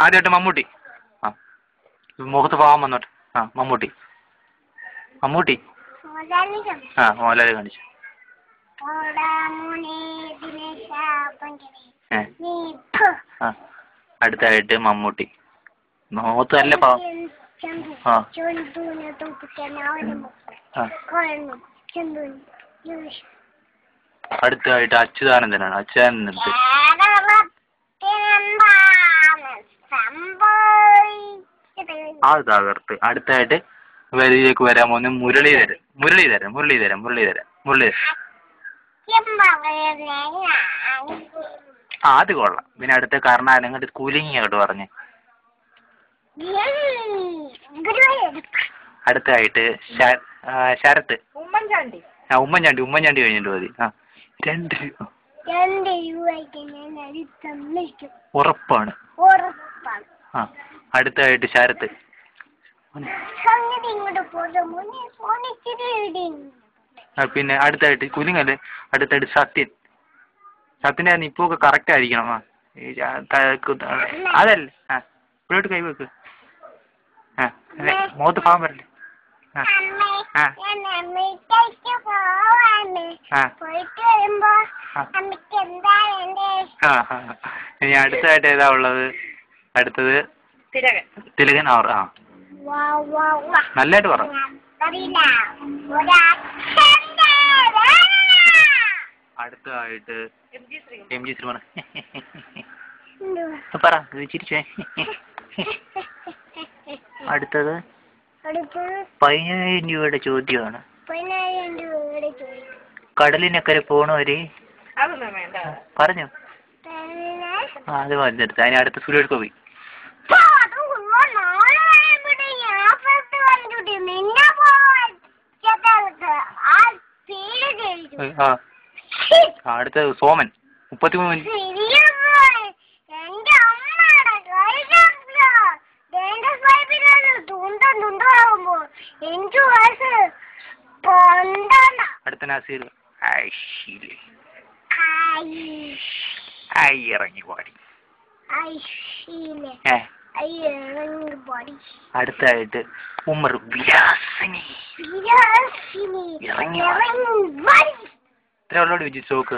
ആദ്യമായിട്ട് മമ്മൂട്ടി. ആ മുഖത്ത് പാവം വന്നോട്ടെ. ആ മമ്മൂട്ടി. മമ്മൂട്ടി. ആ മോഹൻലാൽ കാണിച്ചു. ആ അടുത്തായിട്ട് മമ്മൂട്ടി. മുഖത്ത് നല്ല പാവം. ആ അടുത്തായിട്ട് അച്യുതാനന്ദനാണ്. അച്യുതാനന്ദൻ അത് തകർത്ത്. അടുത്തായിട്ട് വരിയിലേക്ക് വരാൻ പോകുന്ന മുരളീധരൻ. മുരളീധരൻ മുരളീധരൻ മുരളീധരൻ മുരളീധരൻ. ആ അത് കൊള്ളാം. പിന്നെ അടുത്ത കർണാടക അങ്ങോട്ട് കൂലിങ് അങ്ങോട്ട് പറഞ്ഞ്. അടുത്തായിട്ട് ശരത്ത്. ആ ഉമ്മൻചാണ്ടി. ഉമ്മൻചാണ്ടി കഴിഞ്ഞിട്ട് മതി. ആ 2 ഉറപ്പാണ്. ആ അടുത്തായിട്ട് ശരത്ത്. പിന്നെ അടുത്തായിട്ട് കുലിങ്ങല്ലേ. അടുത്തായിട്ട് സത്യൻ. സത്യൻ്റെ ഇപ്പൊ ഒക്കെ കറക്റ്റ് ആയിരിക്കണം. ആ അതല്ലേ. ആ ഇപ്പോഴോട്ട് കൈവെക്ക്. ആ മുഖത്ത് പാവം വരല്ലേ. ആ ആ ആ ഇനി അടുത്തായിട്ട് ഏതാ ഉള്ളത്? അടുത്തത് തിലകൻ. അവർ ആ നല്ലതായിട്ട് പറ. അടുത്തതായിട്ട് MG ശ്രീകുമാർ. പറ ചിരിച്ചേ. അടുത്തത് 10,000 രൂപയുടെ ചോദ്യമാണ്. കടലിനക്കരെ പോണവര് പറഞ്ഞു. ആ അത് വന്നെടുത്ത്. അതിന് അടുത്ത സുരേഷ് ഗോപി. ആ അടുത്തത് സോമൻ. 33 മിനിറ്റ്. അടുത്ത നസീർ. ഇറങ്ങി പാടി. അടുത്തായിട്ട് ഉമർ വിലാസിനി. ഇറങ്ങി ഇത്ര ഉള്ളോട് വിജയിച്ചു നോക്ക്.